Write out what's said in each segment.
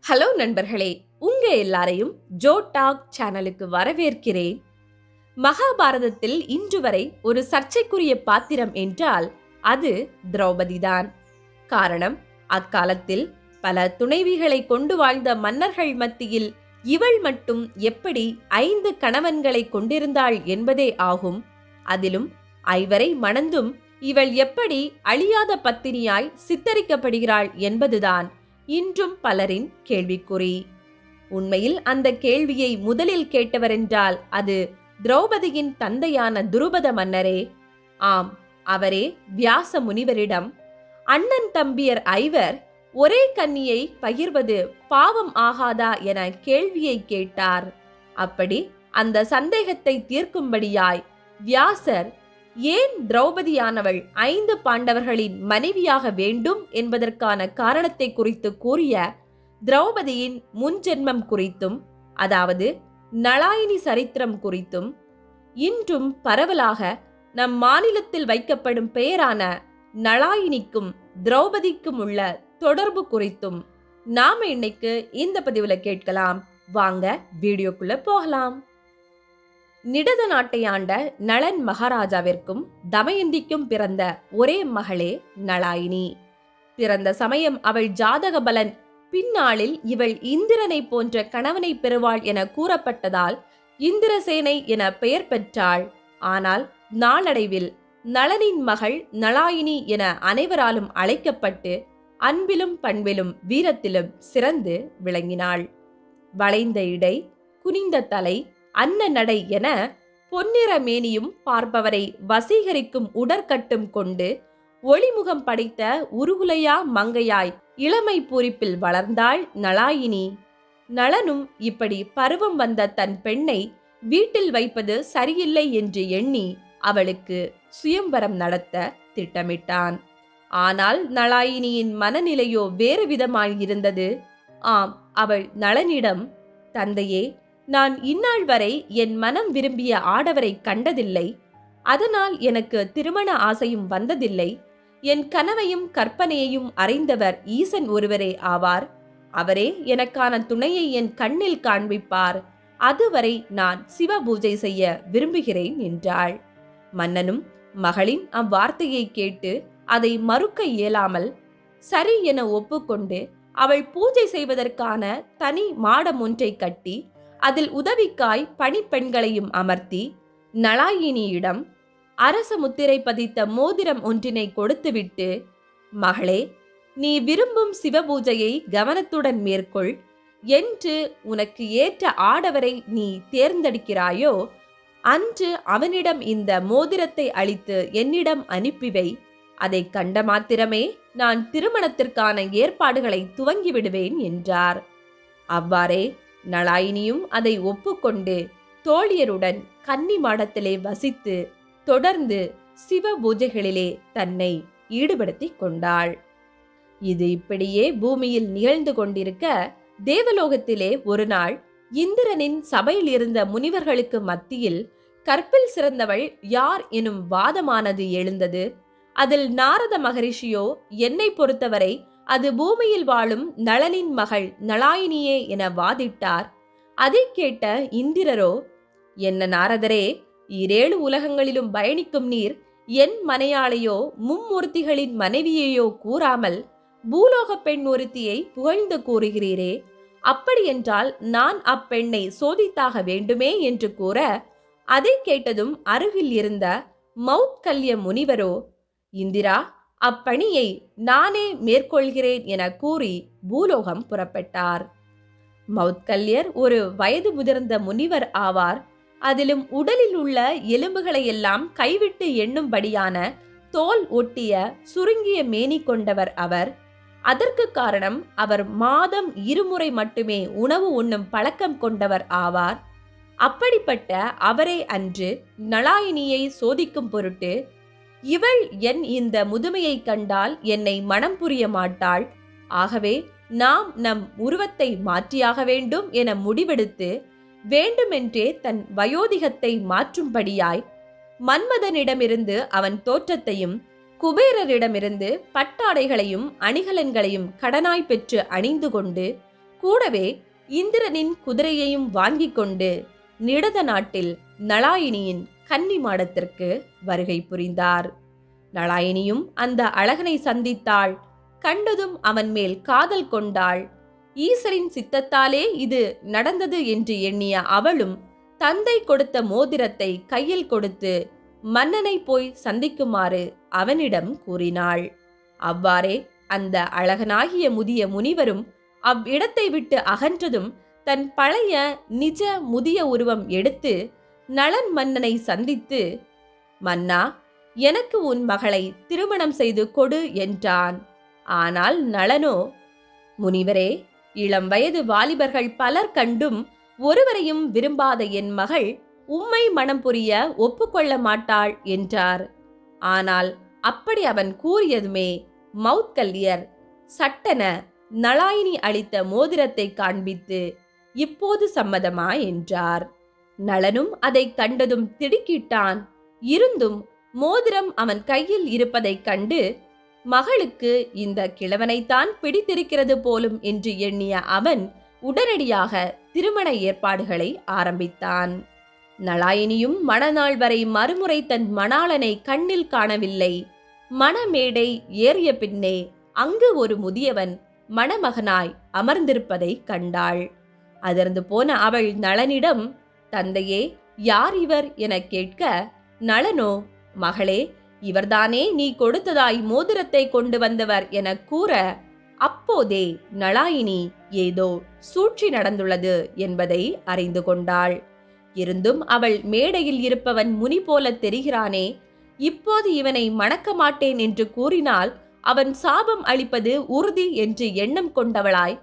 Hello நண்பர்களே, உங்க எல்லாரையும் ஜோ டாக் சேனலுக்கு வரவேற்கிறேன். மகாபாரதத்தில் இன்று வரை ஒரு சர்ச்சைக்குரிய பாத்திரம் என்றால் அது திரௌபதிதான். காரணம், அக்காலத்தில் பல துணைவிகளை கொண்டு வாழ்ந்த மன்னர்கள் மத்தியில் இவள் மட்டும் எப்படி 5 கணவன்களை கொண்டிருந்தாள் என்பதே ஆகும். அதிலும் 5வரை மணந்தும் இவள் எப்படி அழியாத பத்தினியாய் சித்தரிக்கப்படுகிறாள் என்பதுதான் இன்றும் பலரின் கேள்விக்குறி. உண்மையில் அந்த கேள்வியை முதலில் கேட்டவரென்றால் அது திரௌபதியின் தந்தையான துருபத மன்னரே. ஆம், அவரே வியாச முனிவரிடம் அண்ணன் தம்பியர் 5 ஒரே கன்னியை பகிர்வது பாவம் ஆகாதா என கேள்வியை கேட்டார். அப்படி அந்த சந்தேகத்தை தீர்க்கும்படியாய் வியாசர் ஏன் திரௌபதியானவள் 5 பாண்டவர்களின் மனைவியாக வேண்டும் என்பதற்கான காரணத்தை குறித்து கூறிய திரௌபதியின் முன்ஜென்மம் குறித்தும், அதாவது நளாயினி சரித்திரம் குறித்தும், இன்றும் பரவலாக நம் மாநிலத்தில் வைக்கப்படும் பெயரான நளாயினிக்கும் திரௌபதிக்கும் உள்ள தொடர்பு குறித்தும் நாம இன்னைக்கு இந்த பதிவுல கேட்கலாம். வாங்க வீடியோக்குள்ள போகலாம். நிடத நாட்டை ஆண்ட நளன் மகாராஜாவிற்கும் தமயந்திக்கும் பிறந்த ஒரே மகளே நளாயினி. பிறந்த சமயம் அவள் ஜாதக பலன் பின்னாளில் இவள் இந்திரனை போன்ற கணவனை பெறுவாள் என கூறப்பட்டதால் இந்திரசேனை என பெயர் பெற்றாள். ஆனால் நாளடைவில் நளனின் மகள் நளாயினி என அனைவராலும் அழைக்கப்பட்டு அன்பிலும் பண்பிலும் வீரத்திலும் சிறந்து விளங்கினாள். வளைந்த இடை, குனிந்த தலை, அன்ன நடை என பொன்னிற மேனியும் பார்ப்பவரை வசீகரிக்கும் உடற்கட்டும் கொண்டு ஒளிமுகம் படைத்த உருகுலையா மங்கையாய் இளமை பூரிப்பில் வளர்ந்தாள் நளாயினி. நளனும் இப்படி பருவம் வந்த தன் பெண்ணை வீட்டில் வைப்பது சரியில்லை என்று எண்ணி அவளுக்கு சுயம்பரம் நடத்த திட்டமிட்டான். ஆனால் நளாயினியின் மனநிலையோ வேறு விதமாயிருந்தது. ஆம், அவள் நளனிடம், தந்தையே, நான் இந்நாள் வரை என் மனம் விரும்பிய ஆடவரை கண்டதில்லை. அதனால் எனக்கு திருமண ஆசையும் வந்ததில்லை. என் கனவையும் கற்பனையையும் அறிந்தவர் ஈசன் ஒருவரே ஆவார். அவரே எனக்கான துணையை என் கண்ணில் காண்பிப்பார். அதுவரை நான் சிவ பூஜை செய்ய விரும்புகிறேன் என்றாள். மன்னனும் மகளின் அவ்வார்த்தையை கேட்டு அதை மறுக்க இயலாமல் சரி என ஒப்புக்கொண்டு அவள் பூஜை செய்வதற்கான தனி மாடம் ஒன்றை கட்டி அதில் உதவிக்காய் பணிப்பெண்களையும் அமர்த்தி நளாயினியிடம் அரச முத்திரை பதித்த மோதிரம் ஒன்றினை கொடுத்துவிட்டு, மகளே, நீ விரும்பும் சிவபூஜையை கவனத்துடன் மேற்கொள். என்று உனக்கு ஏற்ற ஆடவரை நீ தேர்ந்தெடுக்கிறாயோ அன்று அவனிடம் இந்த மோதிரத்தை அளித்து என்னிடம் அனுப்பிவை. அதை கண்ட மாத்திரமே நான் திருமணத்திற்கான ஏற்பாடுகளை துவங்கிவிடுவேன் என்றார். அவ்வாறே நளாயினியும் அதை ஒப்புக்கொண்டு தோழியருடன் கன்னி மாடத்திலே வசித்து தொடர்ந்து சிவ பூஜைகளிலே தன்னை ஈடுபடுத்திக் கொண்டாள். இது இப்படியே பூமியில் நிகழ்ந்து கொண்டிருக்க, தேவலோகத்திலே ஒரு நாள் இந்திரனின் சபையில் இருந்த முனிவர்களுக்கு மத்தியில் கற்பில் சிறந்தவள் யார் எனும் வாதமானது எழுந்தது. அதில் நாரத மகரிஷியோ என்னை பொறுத்தவரை அது பூமியில் வாழும் நளனின் மகள் நளாயினியே என வாதிட்டார். அதை கேட்ட இந்திரரோ, என்ன நாரதரே, 7 உலகங்களிலும் பயணிக்கும் நீர் என் மனையாளையோ மும்மூர்த்திகளின் மனைவியையோ கூறாமல் பூலோக பெண் ஒருத்தியை புகழ்ந்து கூறுகிறீரே, அப்படியென்றால் நான் அப்பெண்ணை சோதித்தாக வேண்டுமே என்று கூற, அதை கேட்டதும் அருகில் இருந்த மௌத்கல்ய முனிவரோ, இந்திரா, அப்பணியை நானே மேற்கொள்கிறேன் என கூறி பூலோகம் புறப்பட்டார். மௌத்கல்யர் ஒரு வயது முதிர்ந்த முனிவர் ஆவார். அதிலும் உடலில் உள்ள எலும்புகளை எல்லாம் கைவிட்டு எண்ணும்படியான தோல் ஒட்டிய சுருங்கிய மேனி கொண்டவர் அவர். அதற்கு காரணம், அவர் மாதம் 2 முறை மட்டுமே உணவு உண்ணும் பழக்கம் கொண்டவர் ஆவார். அப்படிப்பட்ட அவரே அன்று நளாயினியை சோதிக்கும் பொருட்டு, இவள் என் இந்த முதுமையை கண்டால் என்னை மனம் புரிய மாட்டாள். ஆகவே நாம் நம் உருவத்தை மாற்றியாக வேண்டும் என முடிவெடுத்து வேண்டுமென்றே தன் வயோதிகத்தை மாற்றும்படியாய் மன்மதனிடமிருந்து அவன் தோற்றத்தையும் குபேரரிடமிருந்து பட்டாடைகளையும் அணிகலன்களையும் கடனாய் பெற்று அணிந்து கொண்டு கூடவே இந்திரனின் குதிரையையும் வாங்கிக் கொண்டு நிடத நாட்டில் நளாயினியின் கன்னி மாடத்திற்கு வருகை புரிந்தார். நளாயினியும் அந்த அழகனை சந்தித்தாள். கண்டதும் அவன் மேல் காதல் கொண்டாள். ஈசரின் சித்தத்தாலே இது நடந்தது என்று எண்ணிய அவளும் தந்தை கொடுத்த மோதிரத்தை கையில் கொடுத்து மன்னனை போய் சந்திக்குமாறு அவனிடம் கூறினாள். அவ்வாறே அந்த அழகனாகிய முதிய முனிவரும் அவ்விடத்தை விட்டு அகன்றதும் தன் பழைய நிஜ முதிய உருவம் எடுத்து நளன் மன்னனை சந்தித்து, மன்னா, எனக்கு உன் மகளை திருமணம் செய்து கொடு என்றான். ஆனால் நளனோ, முனிவரே, இளம் வயது வாலிபர்கள் பலர் கண்டும் ஒருவரையும் விரும்பாத என் மகள் உம்மை மனம் புரிய ஒப்புக்கொள்ள மாட்டாள் என்றார். ஆனால் அப்படி அவன் கூறியதுமே மௌத்கல்யர் சட்டென நளாயினி அளித்த மோதிரத்தை காண்பித்து, இப்போது சம்மதமா என்றார். நளனும் அதை கண்டதும் திடுக்கிட்டான். இருந்தும் மோதிரம் அவன் கையில் இருப்பதைக் கண்டு, மகளுக்கு இந்த கிழவனைத்தான் பிடித்திருக்கிறது போலும் என்று எண்ணிய அவன் உடனடியாக திருமண ஏற்பாடுகளை ஆரம்பித்தான். நளாயினியும் மணநாள் வரை மறுமுறை தன் மணாளனை கண்ணில் காணவில்லை. மணமேடை ஏறிய பின்னே அங்கு ஒரு முதியவன் மணமகனாய் அமர்ந்திருப்பதை கண்டாள். அதிர்ந்து போன அவள் நளனிடம், தந்தையே, யார் இவர் என கேட்க, நளனோ, மகளே, இவர்தானே நீ கொடுத்ததாய் மோதிரத்தை கொண்டு வந்தவர் என கூற, அப்போதே நளாயினி ஏதோ சூழ்ச்சி நடந்துள்ளது என்பதை அறிந்து கொண்டாள். இருந்தும் அவள் மேடையில் இருப்பவன் முனி போல தெரிகிறானே, இப்போது இவனை மணக்க மாட்டேன் என்று கூறினால் அவன் சாபம் அளிப்பது உறுதி என்று எண்ணம் கொண்டவளாய்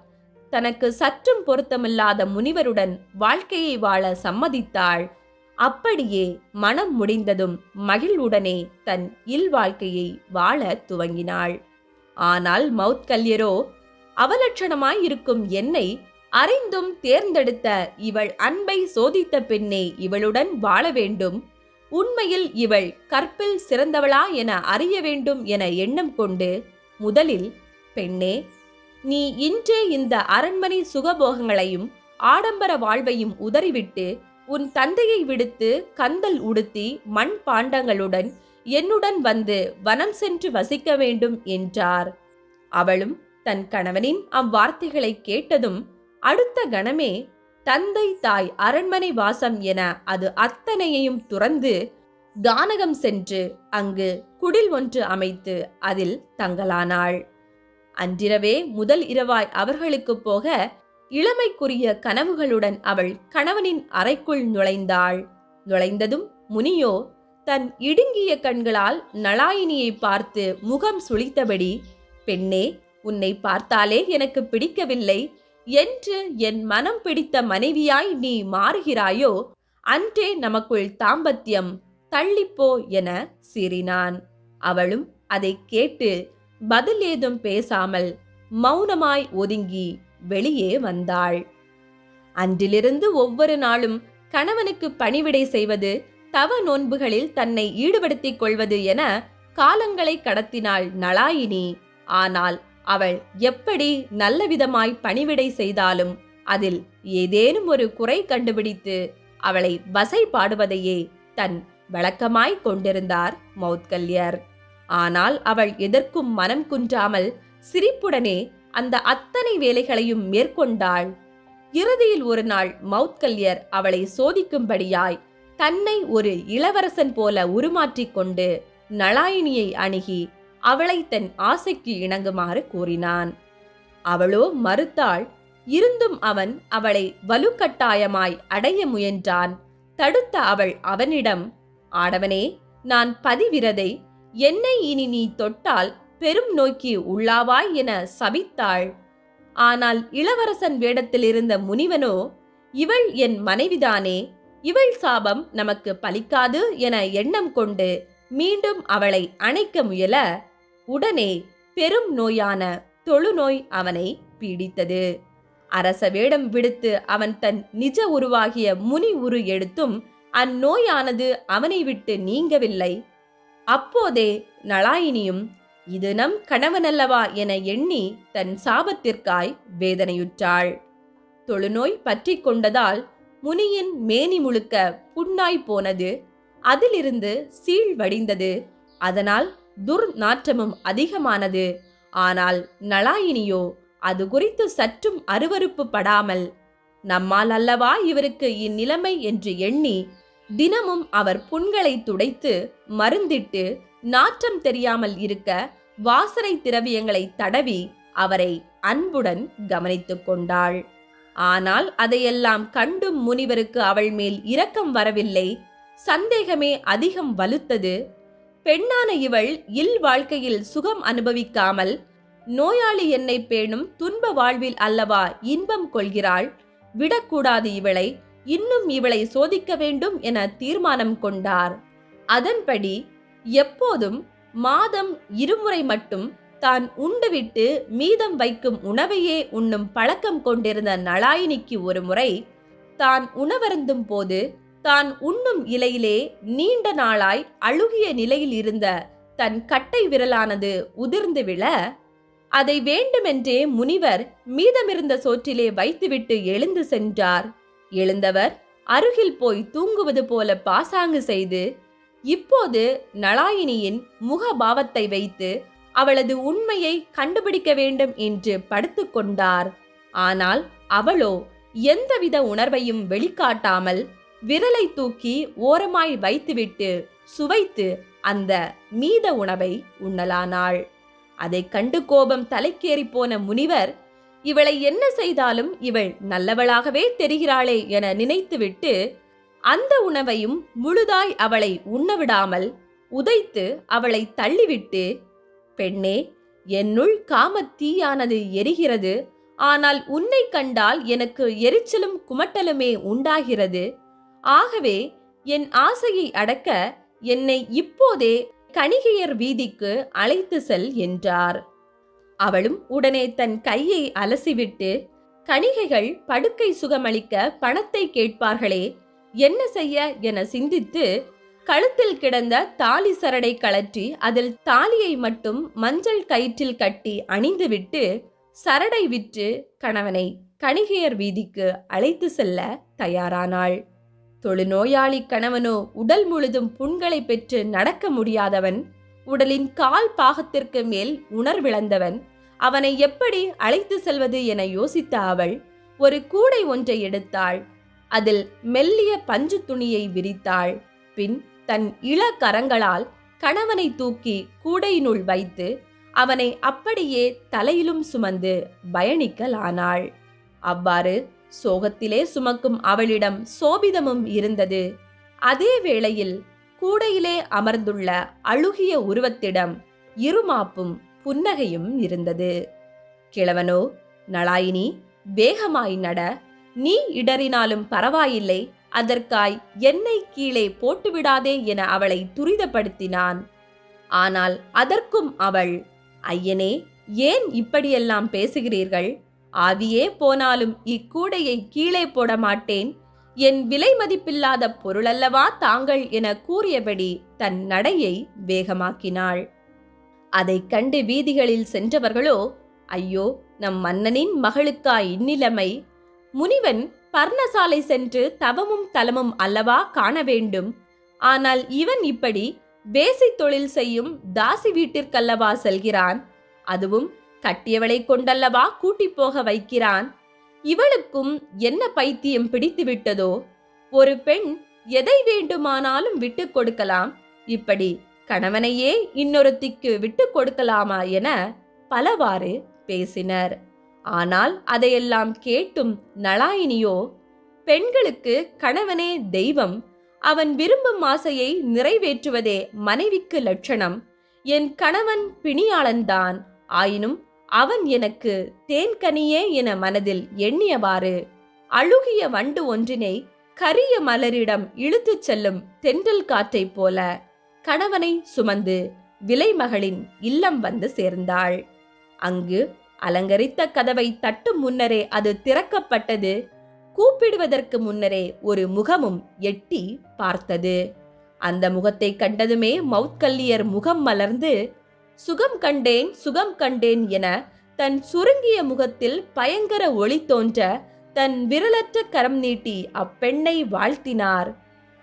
தனக்கு சற்றும் பொருத்தமில்லாத முனிவருடன் வாழ்க்கையை வாழ சம்மதித்தாள். அப்படியே மனம் முடிந்ததும் மகிழ்வுடனே தன் இல்வாழ்க்கையை வாழ துவங்கினாள். ஆனால் மௌத்கல்யரோ, அவலட்சணமாயிருக்கும் என்னை அறிந்தும் தேர்ந்தெடுத்த இவள் அன்பை சோதித்த பின்னே இவளுடன் வாழ வேண்டும், உண்மையில் இவள் கற்பில் சிறந்தவளா என அறிய வேண்டும் என எண்ணம் கொண்டு, முதலில், பெண்ணே, நீ இன்றே இந்த அரண்மனை சுகபோகங்களையும் ஆடம்பர வாழ்வையும் உதறிவிட்டு உன் தந்தையை விடுத்து கந்தல் உடுத்தி மண் பாண்டங்களுடன் என்னுடன் வந்து வனம் சென்று வசிக்க வேண்டும் என்றார். அவளும் தன் கணவனின் அவ்வார்த்தைகளை கேட்டதும் அடுத்த கணமே தந்தை தாய் அரண்மனை வாசம் என அது அத்தனையையும் துறந்து கானகம் சென்று அங்கு குடில் ஒன்று அமைத்து அதில் தங்கலானாள். அன்றிரவே முதல் இரவாய் அவர்களுக்கு போக இளமைக்குரிய கனவுகளுடன் அவள் கணவனின் அறைக்குள் நுழைந்தாள். நுழைந்ததும் முனியோ தன் இடுங்கிய கண்களால் நளாயினியை பார்த்து முகம் சுளித்தபடி, பெண்ணே, உன்னை பார்த்தாலே எனக்கு பிடிக்கவில்லை என்று என் மனம் பிடித்த மனைவியாய் நீ மாறுகிறாயோ, அன்றே நமக்குள் தாம்பத்தியம், தள்ளிப்போ என சீறினான். அவளும் அதை கேட்டு பதில் ஏதும் பேசாமல் மௌனமாய் ஒதுங்கி வெளியே வந்தாள். அன்றிலிருந்து ஒவ்வொரு நாளும் கணவனுக்கு பணிவிடை செய்வது, தவ நோன்புகளில் தன்னை ஈடுபடுத்திக் கொள்வது என காலங்களை கடத்தினாள் நளாயினி. ஆனால் அவள் எப்படி நல்லவிதமாய் பணிவிடை செய்தாலும் அதில் ஏதேனும் ஒரு குறை கண்டுபிடித்து அவளை வசை பாடுவதையே தன் வழக்கமாய் கொண்டிருந்தார் மௌத்கல்யர். ஆனால் அவள் எதற்கும் மனம் குன்றாமல் சிரிப்புடனே அந்த அத்தனை வேலைகளையும் மேற்கொண்டாள். இறுதியில் ஒரு நாள் மௌத்கல்யர் அவளை சோதிக்கும்படியாய் தன்னை ஒரு இளவரசன் போல உருமாற்றிக் கொண்டு நளாயினியை அணுகி அவளை தன் ஆசைக்கு இணங்குமாறு கூறினான். அவளோ மறுத்தாள். இருந்தும் அவன் அவளை வலுக்கட்டாயமாய் அடைய முயன்றான். தடுத்த அவள் அவனிடம், ஆடவனே, நான் பதிவிரதை, என்னை இனி நீ தொட்டால் பெரும் நோய்க்கு உள்ளாவாய் என சபித்தாள். ஆனால் இளவரசன் வேடத்தில் இருந்த முனிவனோ, இவள் என் மனைவிதானே, இவள் சாபம் நமக்கு பலிக்காது என எண்ணம் கொண்டு மீண்டும் அவளை அணைக்க முயல, உடனே பெரும் நோயான தொழுநோய் அவனை பீடித்தது. அரச வேடம் விடுத்து அவன் தன் நிஜ உருவாகிய முனி உரு எடுத்தும் அந்நோயானது அவனை விட்டு நீங்கவில்லை. அப்போதே நளாயினியும் இது நம் கணவனல்லவா என எண்ணி தன் சாபத்திற்காய் வேதனையுற்றாள். தொழுநோய் பற்றி கொண்டதால் முனியின் மேனி முழுக்க புண்ணாய் போனது. அதிலிருந்து சீழ் வடிந்தது. அதனால் துர்நாற்றமும் அதிகமானது. ஆனால் நளாயினியோ அது குறித்து சற்றும் அருவருப்பு படாமல், நம்மால் அல்லவா இவருக்கு இந்நிலைமை என்று எண்ணி தினமும் அவர் புண்களை துடைத்து மருந்திட்டு நாற்றம் தெரியாமல் இருக்க வாசனை திரவியங்களை தடவி அவரை அன்புடன் கவனித்துக் கொண்டாள். ஆனால் அதையெல்லாம் கண்டும் முனிவருக்கு அவள் மேல் இரக்கம் வரவில்லை. சந்தேகமே அதிகம் வலுத்தது. பெண்ணான இவள் இல் வாழ்க்கையில் சுகம் அனுபவிக்காமல் நோயாளி என்னை பேணும் துன்ப வாழ்வில் அல்லவா இன்பம் கொள்கிறாள். விடக்கூடாது இவளை, இன்னும் இவளை சோதிக்க வேண்டும் என தீர்மானம் கொண்டார். அதன்படி எப்போதும் மாதம் 2 முறை மட்டும் தான் உண்டுவிட்டு மீதம் வைக்கும் உணவையே உண்ணும் பழக்கம் கொண்டிருந்த நளாயினிக்கு ஒரு முறை தான் உணவருந்தும் போது தான் உண்ணும் இலையிலே நீண்ட நாளாய் அழுகிய நிலையில் இருந்த தன் கட்டை விரலானது உதிர்ந்து விழ, அதை வேண்டுமென்றே முனிவர் மீதமிருந்த சோற்றிலே வைத்துவிட்டு எழுந்து சென்றார். எழுந்தவர் அருகில் போய் தூங்குவது போல பாசாங்கு செய்து, இப்போது நளாயினியின் முகபாவத்தை வைத்து அவளது உண்மையை கண்டுபிடிக்க வேண்டும் என்று படுத்து கொண்டார். ஆனால் அவளோ எந்தவித உணர்வையும் வெளிக்காட்டாமல் விரலை தூக்கி ஓரமாய் வைத்துவிட்டு சுவைத்து அந்த மீத உணவை உண்ணலானாள். அதை கண்டு கோபம் தலைக்கேறி போன முனிவர், இவளை என்ன செய்தாலும் இவள் நல்லவளாகவே தெரிகிறாளே என நினைத்துவிட்டு அந்த உணவையும் முழுதாய் அவளை உண்ணவிடாமல் உதைத்து அவளை தள்ளிவிட்டு, பெண்ணே, என்னுள் காமத் தீயானது எரிகிறது. ஆனால் உன்னை கண்டால் எனக்கு எரிச்சலும் குமட்டலுமே உண்டாகிறது. ஆகவே என் ஆசையை அடக்க என்னை இப்போதே கணிகையர் வீதிக்கு அழைத்து செல் என்றார். அவளும் உடனே தன் கையை அலசிவிட்டு, கணிகைகள் படுக்கை சுகமளிக்க பணத்தை கேட்பார்களே, என்ன செய்ய என சிந்தித்து கழுத்தில் கிடந்த தாலி சரடை கழற்றி அதில் தாலியை மட்டும் மஞ்சள் கயிற்றில் கட்டி அணிந்துவிட்டு சரடை விற்று கணவனை கணிகையர் வீதிக்கு அழைத்து செல்ல தயாரானாள். தொழுநோயாளி கணவனோ உடல் முழுதும் புண்களை பெற்று நடக்க முடியாதவன், உடலின் கால் பாகத்திற்கு மேல் உணர்விழந்தவன். அவனை எப்படி அழைத்து செல்வது என யோசித்த அவள் ஒரு கூடை ஒன்றை எடுத்தாள். அதில் மெல்லிய பஞ்சு துணியை விரித்தாள். பின் தன் இள கரங்களால் கணவனை தூக்கி கூடையினுள் வைத்து அவனை அப்படியே தலையிலும் சுமந்து பயணிக்கலானாள். அவ்வாறு சோகத்திலே சுமக்கும் அவளிடம் சோபிதமும் இருந்தது. அதே வேளையில் கூடையிலே அமர்ந்துள்ள அழுகிய உருவத்திடம் இருமாப்பும் புன்னகையும் இருந்தது. கிழவனோ, நளாயினி, வேகமாய் நட, நீ இடறினாலும் பரவாயில்லை, அதற்காய் என்னை கீழே போட்டுவிடாதே என அவளை துரிதப்படுத்தினான். ஆனால் அதற்கும் அவள், ஐயனே, ஏன் இப்படியெல்லாம் பேசுகிறீர்கள்? ஆவியே போனாலும் இக்கூடையை கீழே போட மாட்டேன். என் விலை மதிப்பில்லாத பொருளல்லவா தாங்கள் என கூறியபடி தன் நடையை வேகமாக்கினாள். அதை கண்டு வீதிகளில் சென்றவர்களோ, ஐயோ, நம் மன்னனின் மகளுக்கா இந்நிலைமை? முனிவன் பர்ணசாலை சென்று தவமும் தலமும் அல்லவா காண வேண்டும். ஆனால் இவன் இப்படி வேசி தொழில் செய்யும் தாசி வீட்டிற்கல்லவா செல்கிறான். அதுவும் கட்டியவளை கொண்டல்லவா கூட்டி போக வைக்கிறான். இவளுக்கும் என்ன பைத்தியம் பிடித்து விட்டதோ? ஒரு பெண் எதை வேண்டுமானாலும் விட்டு கொடுக்கலாம், இப்படி கணவனையே இன்னொருத்திக்கு விட்டு கொடுக்கலாமா என பலவாறு பேசினர். ஆனால் அதையெல்லாம் கேட்டும் நளாயினியோ, பெண்களுக்கு கணவனே தெய்வம், அவன் விரும்பும் ஆசையை நிறைவேற்றுவதே மனைவிக்கு லட்சணம். என் கணவன் பிணியாளன்தான், ஆயினும் அவன் எனக்கு தேன்கனியே என மனதில் எண்ணியவாறு அழுகிய வண்டு ஒன்றினை கரிய மலரிடம் இழுத்துச் செல்லும் தென்றல் காற்றைப் போல கணவனை சுமந்து விலைமகளின் இல்லம் வந்து சேர்ந்தாள். அங்கு அலங்கரித்த கதவை தட்டும் முன்னரே அது திறக்கப்பட்டது. கூப்பிடுவதற்கு முன்னரே ஒரு முகமும் எட்டி பார்த்தது. அந்த முகத்தை கண்டதுமே மௌத்கல்லியர் முகம் மலர்ந்து, சுகம் கண்டேன், சுகம் கண்டேன் என தன் சுருங்கிய முகத்தில் பயங்கர ஒளி தோன்ற தன் விரலற்ற கரம் நீட்டி அப்பெண்ணை வாழ்த்தினார்.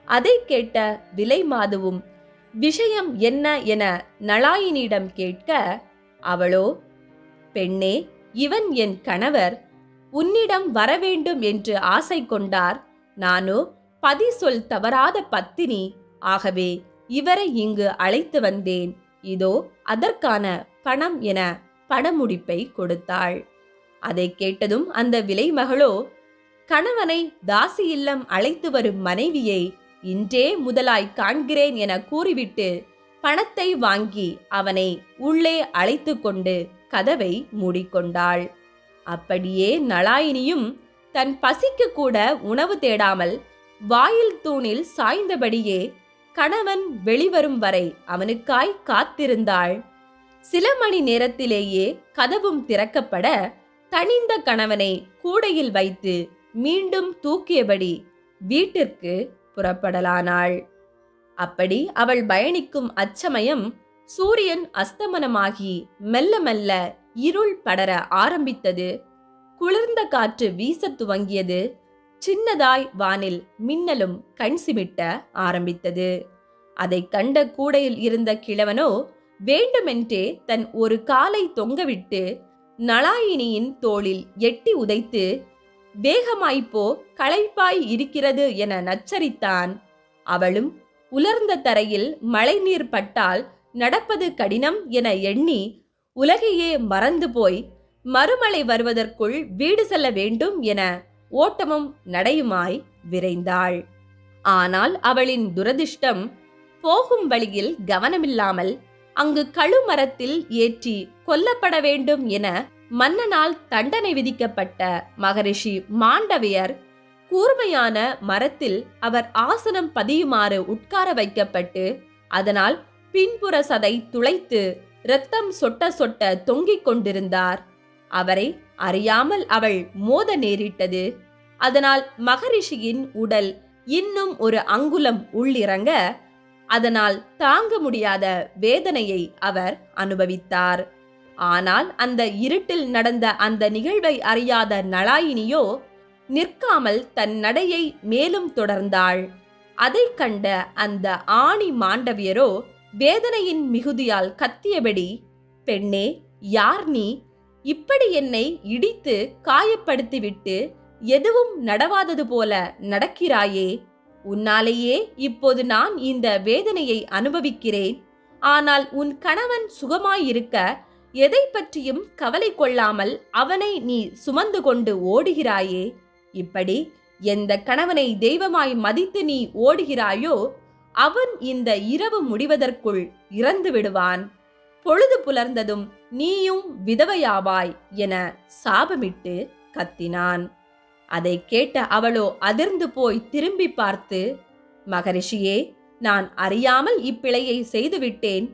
அதை கேட்ட விலைமாதுவும் விஷயம் என்ன என நளாயினியிடம் கேட்க, அவளோ, பெண்ணே, இவன் என் கணவர். உன்னிடம் வரவேண்டும் என்று ஆசை கொண்டார். நானோ பதி சொல் தவறாத பத்தினி. ஆகவே இவரை இங்கு அழைத்து வந்தேன். இதோ அதற்கான பணம் என பணமுடிப்பை கொடுத்தாள். அதை கேட்டதும் அந்த விலைமகளோ, கணவனை தாசி இல்லம் அழைத்து வரும் மனைவியை இன்றே முதலாய் காண்கிறேன் என கூறிவிட்டு பணத்தை வாங்கி அவனை உள்ளே அழைத்து கொண்டு கதவை மூடிக்கொண்டாள். அப்படியே நளாயினியும் தன் பசிக்கு கூட உணவு தேடாமல் வாயில் தூணில் சாய்ந்தபடியே கணவன் வெளிவரும் வரை அவனுக்காய் காத்திருந்தாள். சில மணி நேரத்திலேயே கதவும் திறக்கப்பட தனிந்த கணவனை கூடையில் வைத்து மீண்டும் தூக்கியபடி வீட்டிற்கு புறப்படலானாள். அப்படி அவள் பயணிக்கும் அச்சமயம் சூரியன் அஸ்தமனமாகி மெல்ல மெல்ல இருள் படர ஆரம்பித்தது. குளிர்ந்த காற்று வீசத் துவங்கியது. சின்னதாய் வானில் மின்னலும் கண் சிமிட்ட ஆரம்பித்தது. அதை கண்ட கூடையில் இருந்த கிழவனோ வேண்டுமென்றே தன் ஒரு காலை தொங்கவிட்டு நளாயினியின் தோளில் எட்டி உதைத்து, வேகமாய்ப்போ, களைப்பாய் இருக்கிறது என நச்சரித்தான். அவளும் உலர்ந்த தரையில் மழைநீர் பட்டால் நடப்பது கடினம் என எண்ணி உலகையே மறந்து போய் மறுமழை வருவதற்குள் வீடு செல்ல வேண்டும் என ஓட்டமும் நடையுமாய் விரைந்தாள். ஆனால் அவளின் துரதிர்ஷ்டம், போகும் வழியில் கவனமில்லாமல் அங்கு கழுமரத்தில் ஏற்றி கொல்லப்பட வேண்டும் என மன்னனால் தண்டனை விதிக்கப்பட்ட மகரிஷி மாண்டவியர் கூர்மையான மரத்தில் அவர் ஆசனம் பதியுமாறு உட்கார வைக்கப்பட்டு அதனால் பின்புற சதை துளைத்து இரத்தம் சொட்ட சொட்ட தொங்கிக் கொண்டிருந்தார். அவரை அறியாமல் அவள் மோத நேரிட்டது. அதனால் மகரிஷியின் உடல் இன்னும் ஒரு அங்குலம் உள்ளிறங்க, அதனால் தாங்க முடியாத வேதனையை அவர் அனுபவித்தார். ஆனால் அந்த இருட்டில் நடந்த அந்த நிகழ்வை அறியாத நளாயினியோ நிற்காமல் தன் நடையை மேலும் தொடர்ந்தாள். அதை கண்ட அந்த ஆணி மாண்டவியரோ வேதனையின் மிகுதியால் கத்தியபடி, பெண்ணே, யார் நீ? இப்படி என்னை இடித்து காயப்படுத்திவிட்டு எதுவும் நடவாதது போல நடக்கிறாயே. உன்னாலேயே இப்போது நான் இந்த வேதனையை அனுபவிக்கிறேன். ஆனால் உன் கணவன் சுகமாயிருக்க எதை பற்றியும் கவலை கொள்ளாமல் அவனை நீ சுமந்து கொண்டு ஓடுகிறாயே. இப்படி எந்த கணவனை தெய்வமாய் மதித்து நீ ஓடுகிறாயோ அவன் இந்த இரவு முடிவதற்குள் இறந்து விடுவான். பொழுது புலர்ந்ததும் நீயும் விதவையாவாய் என சாபமிட்டு கத்தினான். அதை கேட்ட அவளோ அதிர்ந்து போய் திரும்பி பார்த்து, மகரிஷியே, நான் அறியாமல் இப்பிழையை செய்துவிட்டேன்.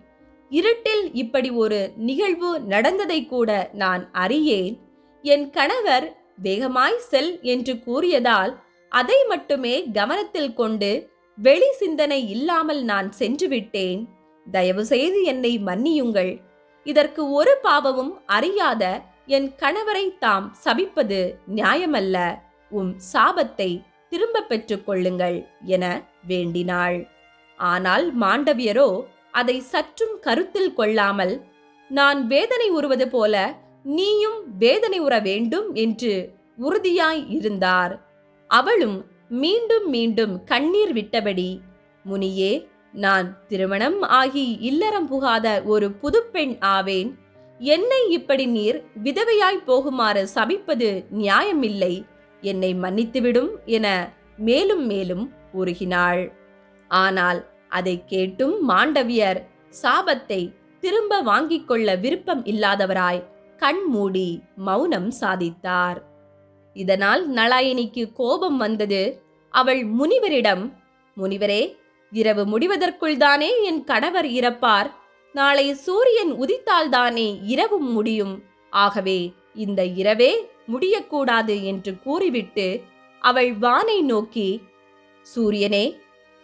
இருட்டில் இப்படி ஒரு நிகழ்வு நடந்ததை கூட நான் அறியேன். என் கணவர் வேகமாய் செல் என்று கூறியதால் அதை மட்டுமே கவனத்தில் கொண்டு வெளி சிந்தனை இல்லாமல் நான் சென்று விட்டேன். தயவு செய்து என்னை மன்னியுங்கள். இதற்கு ஒரு பாவமும் அறியாத என் கணவரை தாம் சபிப்பது நியாயமல்ல. சாபத்தை திரும்ப பெற்றுக் கொள்ளுங்கள் என வேண்டினாள். ஆனால் மாண்டவியரோ அதை சற்றும் கருத்தில் கொள்ளாமல், நான் வேதனை உறுவது போல நீயும் வேதனை உற வேண்டும் என்று உறுதியாய் இருந்தார். அவளும் மீண்டும் மீண்டும் கண்ணீர் விட்டபடி, முனியே, நான் திருமணம் ஆகி இல்லறம் புகாத ஒரு புதுப்பெண் ஆவேன். என்னை இப்படி நீர் விதவையாய் போகுமாறு சபிப்பது நியாயமில்லை. என்னை மன்னித்துவிடும் என மேலும் மேலும் உருகினாள். ஆனால் அதை கேட்டும் மாண்டவியர் சாபத்தை திரும்ப வாங்கிக் கொள்ள விருப்பம் இல்லாதவராய் கண் மூடி மௌனம் சாதித்தார். இதனால் நளாயினிக்கு கோபம் வந்தது. அவள் முனிவரிடம், முனிவரே, இரவு முடிவதற்குள் தானே என் கணவர் இறப்பார். நாளை சூரியன் உதித்தால்தானே இரவும் முடியும். ஆகவே இந்த இரவே முடியக்கூடாது என்று கூறிவிட்டு அவள் வானை நோக்கி, சூரியனே,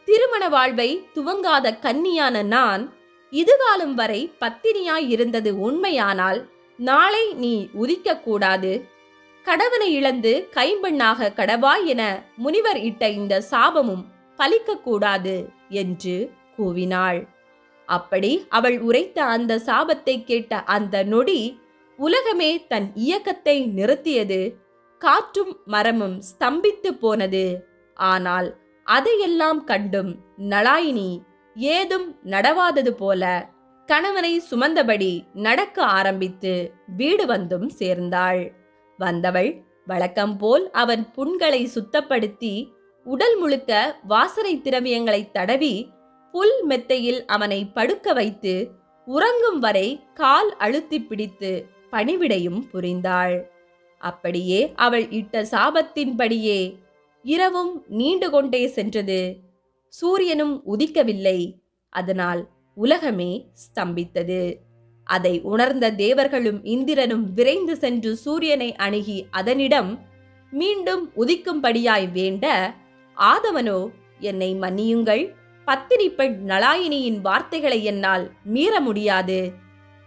திருமண வாழ்வை துவங்காத கன்னியான நான் இதுகாலம் வரை பத்தினியாய் இருந்தது உண்மையானால் நாளை நீ உதிக்கக்கூடாது. கடவனை இழந்து கைம்பெண்ணாக கடவாய் என முனிவர் இட்ட இந்த சாபமும் பலிக்கக்கூடாது என்று கூவினாள். அப்படி அவள் உரைத்த அந்த சாபத்தை கேட்ட அந்த நொடி உலகமே தன் இயக்கத்தை நிறுத்தியது. காற்றும் மரமும் ஸ்தம்பித்து போனது. ஆனால் அதையெல்லாம் கண்டும் நளாயினி ஏதும் நடவாதது போல கணவனை சுமந்தபடி நடக்க ஆரம்பித்து வீடு வந்தும் சேர்ந்தாள். வந்தவள் வழக்கம் போல் அவன் புண்களை சுத்தப்படுத்தி உடல் முழுக்க வாசனை திரவியங்களை தடவி புல் மெத்தையில் அவனை படுக்க வைத்து உறங்கும் வரை கால் அழுத்தி பிடித்து பணிவிடையும் புரிந்தாள். அப்படியே அவள் இட்ட சாபத்தின்படியே இரவும் நீண்டு கொண்டே சென்றது. சூரியனும் உதிக்கவில்லை. அதனால் உலகமே ஸ்தம்பித்தது. அதை உணர்ந்த தேவர்களும் இந்திரனும் விரைந்து சென்று சூரியனை அணுகி அதனிடம் மீண்டும் உதிக்கும்படியாய் வேண்ட, ஆதவனோ, என்னை மன்னியுங்கள், பத்தினி பெண் நளாயினியின் வார்த்தைகளை என்னால் மீற முடியாது.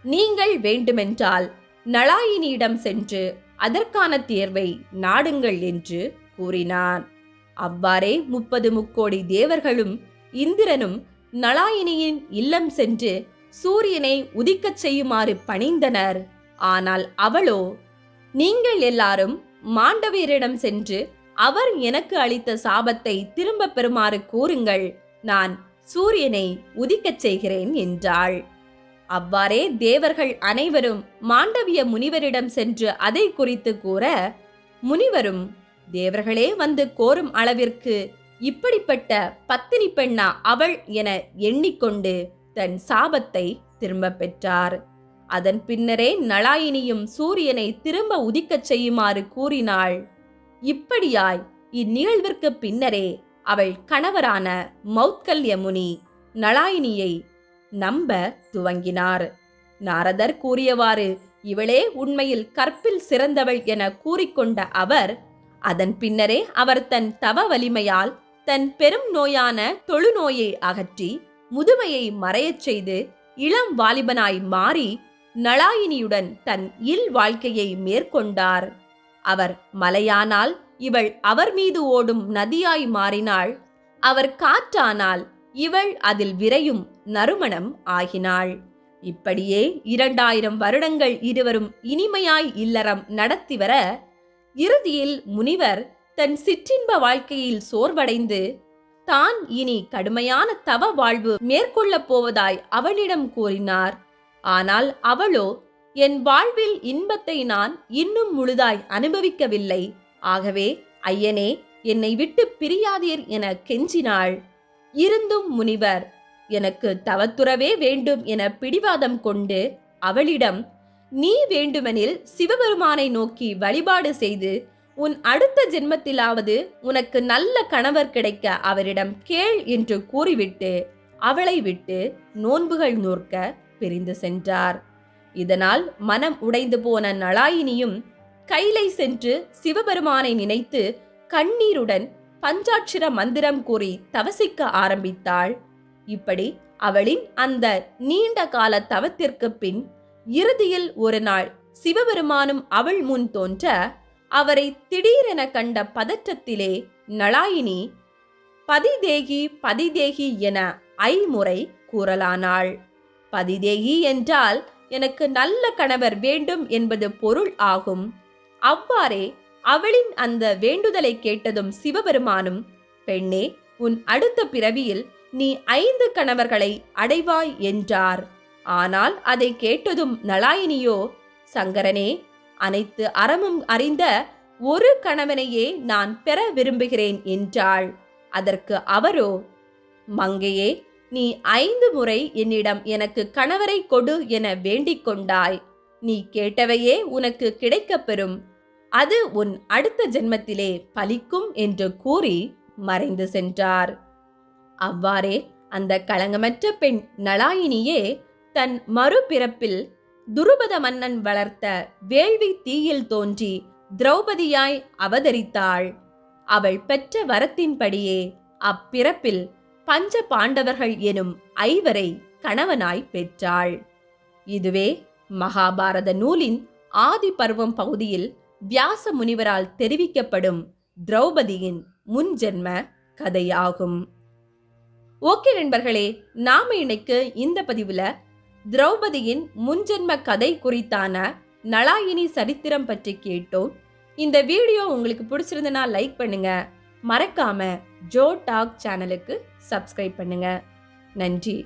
நீங்கள் வேண்டுமென்றால் நளாயினியிடம் சென்று அதற்கான தேர்வை நாடுங்கள் என்று கூறினான். அவ்வாறே 30 முக்கோடி தேவர்களும் இந்திரனும் நளாயினியின் இல்லம் சென்று சூரியனை உதிக்கச் செய்யுமாறு பணிந்தனர். ஆனால் அவளோ, நீங்கள் எல்லாரும் மாண்டவியரிடம் சென்று அவர் எனக்கு அளித்த சாபத்தை திரும்ப பெறுமாறு கூறுங்கள், நான் சூரியனை உதிக்கச் செய்கிறேன் என்றாள். அவ்வாறே தேவர்கள் அனைவரும் மாண்டவிய முனிவரிடம் சென்று அதை குறித்து கூற, முனிவரும் தேவர்களே வந்து கோரும் அளவிற்கு இப்படிப்பட்ட பத்தினி பெண்ணா அவள் என எண்ணிக்கொண்டு தன் சாபத்தை திரும்ப பெற்றார். அதன் பின்னரே நளாயினியும் சூரியனை திரும்ப உதிக்கச் செய்யுமாறு கூறினாள். இப்படியாய் இந்நிகழ்விற்கு பின்னரே அவள் கணவரான மௌத்கல்ய முனி நளாயினியை நம்ப துவங்கினார். நாரதர் கூறியவாறு இவளே உண்மையில் கற்பில் சிறந்தவள் என கூறிக்கொண்ட அவர் அதன் பின்னரே அவர் தன் தவ வலிமையால் தன் பெரும் நோயான தொழுநோயை அகற்றி முதுமையை மறையச் செய்து இளம் வாலிபனாய் மாறி நளாயினியுடன் தன் இல் வாழ்க்கையை மேற்கொண்டார். அவர் மலையானால் இவள் அவர் மீது ஓடும் நதியாய் மாறினாள். அவர் காற்றானால் இவள் அதில் விரையும் நறுமணம் ஆகினாள். இப்படியே 2000 வருடங்கள் இருவரும் இனிமையாய் இல்லறம் நடத்தி வர, இறுதியில் முனிவர் தன் சிற்றின்ப வாழ்க்கையில் சோர்வடைந்து தான் இனி கடுமையான தவ வாழ்வு மேற்கொள்ளப் போவதாய் அவளிடம் கூறினார். ஆனால் அவளோ, என் வாழ்வில் இன்பத்தை நான் இன்னும் முழுதாய் அனுபவிக்கவில்லை. ஆகவே ஐயனே, என்னை விட்டு பிரியாதீர் என கெஞ்சினாள். இருந்தும் முனிவர் எனக்கு தவத்துறவே வேண்டும் என பிடிவாதம் கொண்டு அவளிடம், நீ வேண்டுமெனில் சிவபெருமானை நோக்கி வழிபாடு செய்து உன் அடுத்த ஜென்மத்திலாவது உனக்கு நல்ல கணவர் கிடைக்க அவரிடம் கேள் என்று கூறிவிட்டு அவளை விட்டு நோன்புகள் நூற்க பிரிந்து சென்றார். இதனால் மனம் உடைந்து போன நளாயினியும் கைலை சென்று சிவபெருமானை நினைத்து கண்ணீருடன் பஞ்சாட்சர மந்திரம் கூறி தவசிக்க ஆரம்பித்தாள். இப்படி அவளின் அந்த நீண்ட கால தவத்திற்கு பின் இறுதியில் ஒரு நாள் சிவபெருமானும் அவள் முன் தோன்ற, அவரை திடீரென கண்ட பதற்றத்திலே நளாயினி பதிதேகி பதிதேகி என ஐமுறை கூறலானாள். பதிதேகி என்றால் எனக்கு நல்ல கணவர் வேண்டும் என்பது பொருள் ஆகும். அவ்வாறே அவளின் அந்த வேண்டுதலை கேட்டதும் சிவபெருமானும், பெண்ணே, உன் அடுத்த பிறவியில் நீ 5 கணவர்களை அடைவாய் என்றார். ஆனால் அதை கேட்டதும் நளாயினியோ, சங்கரனே, அனைத்து அறமும் அறிந்த ஒரு கணவனையே நான் பெற விரும்புகிறேன் என்றாள். அதற்கு அவரோ, மங்கையே, நீ 5 முறை என்னிடம் எனக்கு கணவரை கொடு என வேண்டிக் கொண்டாய். நீ கேட்டவையே உனக்கு கிடைக்கப்பெறும். அது உன் அடுத்த ஜென்மத்திலே பலிக்கும் என்று கூறி மறைந்து சென்றார். அவ்வாறே அந்த களங்கமற்ற பெண் நளாயினியே தன் மறுபிறப்பில் துருபத மன்னன் வளர்த்த வேள்வி தீயில் தோன்றி திரௌபதியாய் அவதரித்தாள். அவள் பெற்ற வரத்தின்படியே அப்பிறப்பில் பஞ்ச பாண்டவர்கள் எனும் 5 கணவனாய் பெற்றாள். இதுவே மகாபாரத நூலின் ஆதி பருவம் பகுதியில் வியாச முனிவரால் தெரிவிக்கப்படும் திரௌபதியின் முன்ஜென்ம கதையாகும். ஓகே நண்பர்களே, நாம இன்னைக்கு இந்த பதிவுல திரௌபதியின் முன்ஜென்ம கதை குறித்தான நளாயினி சரித்திரம் பற்றி கேட்டோம். இந்த வீடியோ உங்களுக்கு பிடிச்சிருந்தனா லைக் பண்ணுங்க. மறக்காம ஜோ டாக் சேனலுக்கு சப்ஸ்கிரைப் பண்ணுங்க. நன்றி.